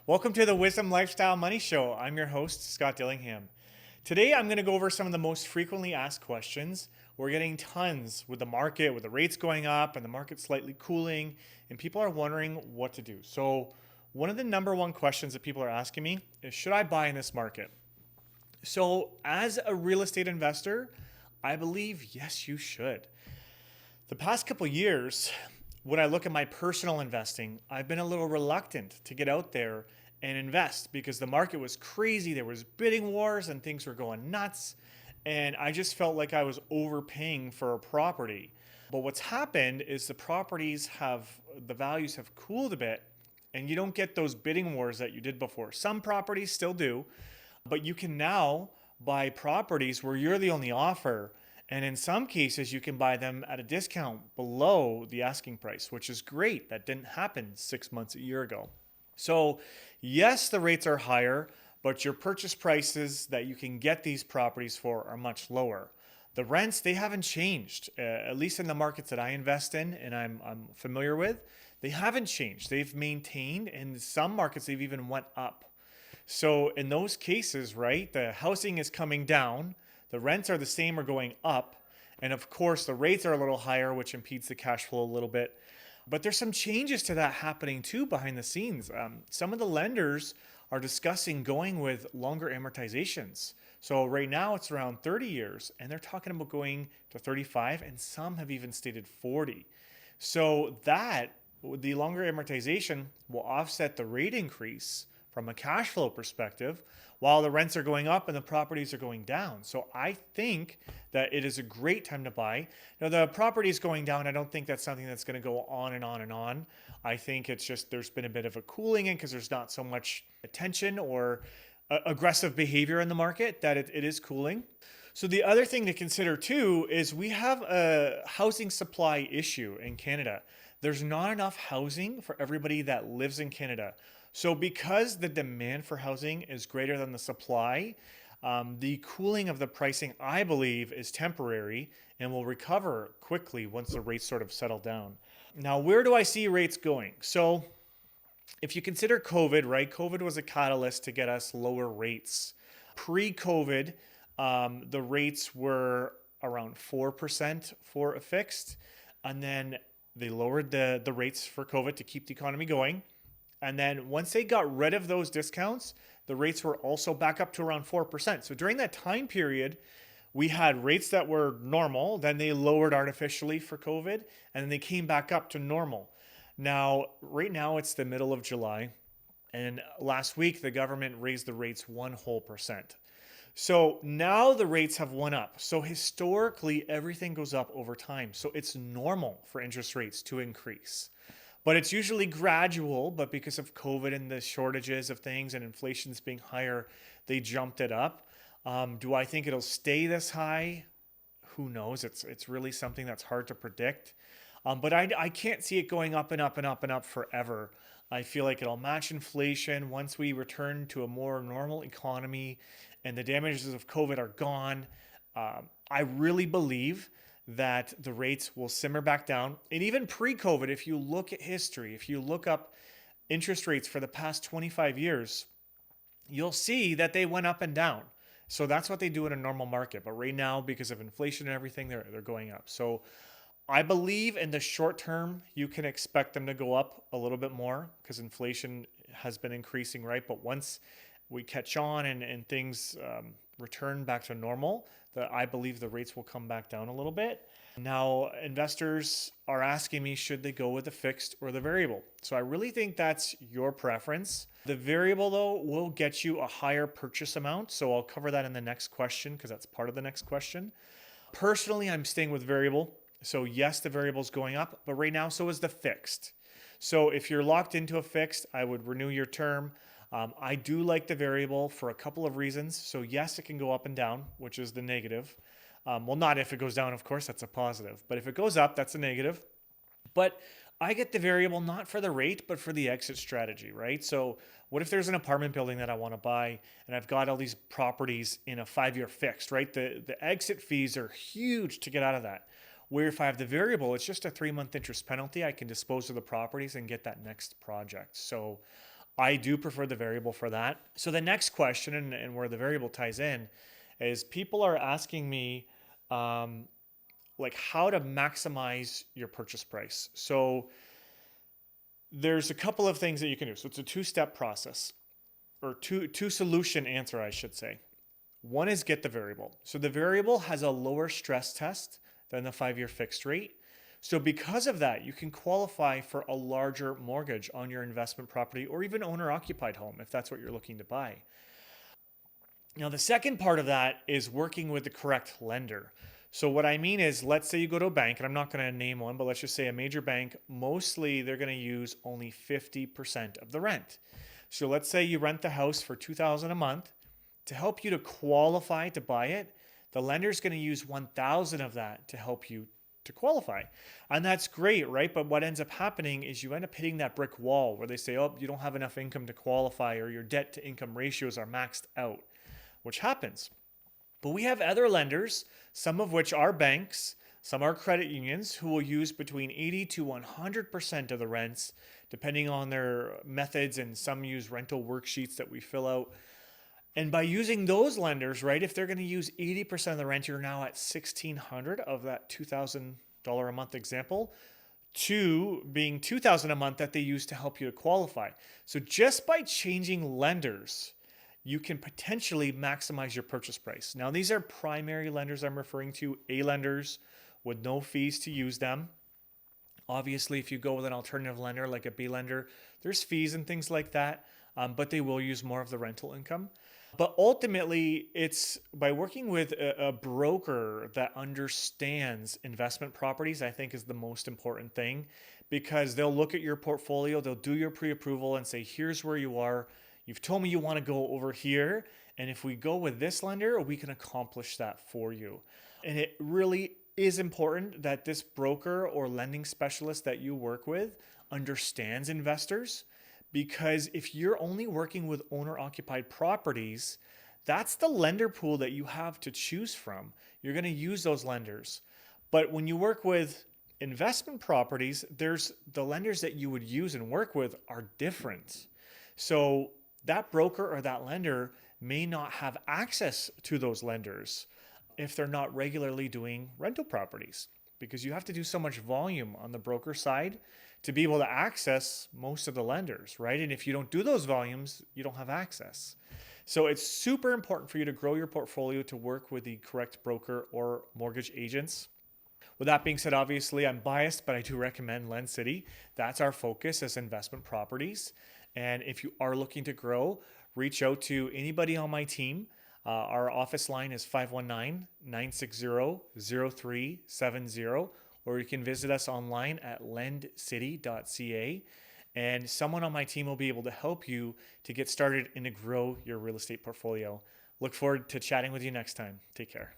Welcome to the Wisdom Lifestyle Money Show. I'm your host, Scott Dillingham. Today, I'm going to go over some of the most frequently asked questions. We're getting tons with the market, with the rates going up and the market slightly cooling, and people are wondering what to do. So, one of the number one questions that people are asking me is, should I buy in this market? So, as a real estate investor, I believe yes, you should. The past couple years, when I look at my personal investing, I've been a little reluctant to get out there and invest because the market was crazy. There was bidding wars and things were going nuts. And I just felt like I was overpaying for a property. But what's happened is the values have cooled a bit and you don't get those bidding wars that you did before. Some properties still do, but you can now buy properties where you're the only offer. And in some cases, you can buy them at a discount below the asking price, which is great. That didn't happen 6 months, a year ago. So yes, the rates are higher, but your purchase prices that you can get these properties for are much lower. The rents, they haven't changed, at least in the markets that I invest in and I'm familiar with. They haven't changed. They've maintained, and in some markets, they've even went up. So in those cases, right, the housing is coming down, the rents are the same or going up, and of course, the rates are a little higher, which impedes the cash flow a little bit. But there's some changes to that happening too behind the scenes. Some of the lenders are discussing going with longer amortizations. So right now it's around 30 years and they're talking about going to 35, and some have even stated 40. So the longer amortization will offset the rate increase from a cash flow perspective, while the rents are going up and the properties are going down. So I think that it is a great time to buy. Now, the property is going down. I don't think that's something that's going to go on and on and on. I think it's just there's been a bit of a cooling in because there's not so much attention or aggressive behavior in the market that it is cooling. So the other thing to consider too is we have a housing supply issue in Canada. There's not enough housing for everybody that lives in Canada. So because the demand for housing is greater than the supply, the cooling of the pricing, I believe, is temporary and will recover quickly once the rates sort of settle down. Now, where do I see rates going? So if you consider COVID, right? COVID was a catalyst to get us lower rates. Pre-COVID, the rates were around 4% for a fixed, and then they lowered the rates for COVID to keep the economy going. And then once they got rid of those discounts, the rates were also back up to around 4%. So during that time period, we had rates that were normal, then they lowered artificially for COVID, and then they came back up to normal. Now, right now it's the middle of July, and last week the government raised the rates 1%. So now the rates have went up. So historically, everything goes up over time. So it's normal for interest rates to increase. But it's usually gradual, but because of COVID and the shortages of things and inflation's being higher, they jumped it up. Do I think it'll stay this high? Who knows? It's really something that's hard to predict. But I can't see it going up and up and up and up forever. I feel like it'll match inflation once we return to a more normal economy and the damages of COVID are gone. I really believe that the rates will simmer back down. And even pre-COVID, if you look at history, if you look up interest rates for the past 25 years, you'll see that they went up and down. So that's what they do in a normal market. But right now, because of inflation and everything, they're going up. So I believe in the short term, you can expect them to go up a little bit more because inflation has been increasing, right? But once we catch on and things return back to normal, I believe the rates will come back down a little bit. Now, investors are asking me, should they go with the fixed or the variable? So I really think that's your preference. The variable, though, will get you a higher purchase amount. So I'll cover that in the next question because that's part of the next question. Personally, I'm staying with variable. So yes, the variable is going up, but right now, so is the fixed. So if you're locked into a fixed, I would renew your term. I do like the variable for a couple of reasons. So yes, it can go up and down, which is the negative. Well, not if it goes down, of course, that's a positive. But if it goes up, that's a negative. But I get the variable not for the rate, but for the exit strategy, right? So what if there's an apartment building that I want to buy and I've got all these properties in a 5-year fixed, right? The exit fees are huge to get out of that. Where if I have the variable, it's just a 3-month interest penalty. I can dispose of the properties and get that next project. So I do prefer the variable for that. So the next question, and where the variable ties in, is people are asking me like how to maximize your purchase price. So there's a couple of things that you can do. So it's a two-step process, or two solution answer, I should say. One is get the variable. So the variable has a lower stress test than the 5-year fixed rate. So because of that, you can qualify for a larger mortgage on your investment property or even owner occupied home if that's what you're looking to buy. Now, the second part of that is working with the correct lender. So what I mean is, let's say you go to a bank, and I'm not going to name one, but let's just say a major bank, mostly they're going to use only 50% of the rent. So let's say you rent the house for $2,000 a month. To help you to qualify to buy it, the lender's going to use 1,000 of that to help you to qualify. And that's great, right? But what ends up happening is you end up hitting that brick wall where they say, oh, you don't have enough income to qualify, or your debt to income ratios are maxed out, which happens. But we have other lenders, some of which are banks, some are credit unions, who will use between 80 to 100% of the rents, depending on their methods, and some use rental worksheets that we fill out. And by using those lenders, right, if they're going to use 80% of the rent, you're now at $1,600 of that $2,000 a month example, to being $2,000 a month that they use to help you to qualify. So just by changing lenders, you can potentially maximize your purchase price. Now, these are primary lenders I'm referring to, A lenders with no fees to use them. Obviously, if you go with an alternative lender like a B lender, there's fees and things like that, but they will use more of the rental income. But ultimately, it's by working with a broker that understands investment properties, I think is the most important thing, because they'll look at your portfolio, they'll do your pre-approval and say, here's where you are. You've told me you want to go over here. And if we go with this lender, we can accomplish that for you. And it really is important that this broker or lending specialist that you work with understands investors, because if you're only working with owner-occupied properties, that's the lender pool that you have to choose from. You're going to use those lenders. But when you work with investment properties, there's the lenders that you would use and work with are different. So that broker or that lender may not have access to those lenders if they're not regularly doing rental properties, because you have to do so much volume on the broker side to be able to access most of the lenders, right? And if you don't do those volumes, you don't have access. So it's super important for you to grow your portfolio to work with the correct broker or mortgage agents. With that being said, obviously I'm biased, but I do recommend LendCity. That's our focus as investment properties. And if you are looking to grow, reach out to anybody on my team. Our office line is 519-960-0370, or you can visit us online at lendcity.ca. And someone on my team will be able to help you to get started and to grow your real estate portfolio. Look forward to chatting with you next time. Take care.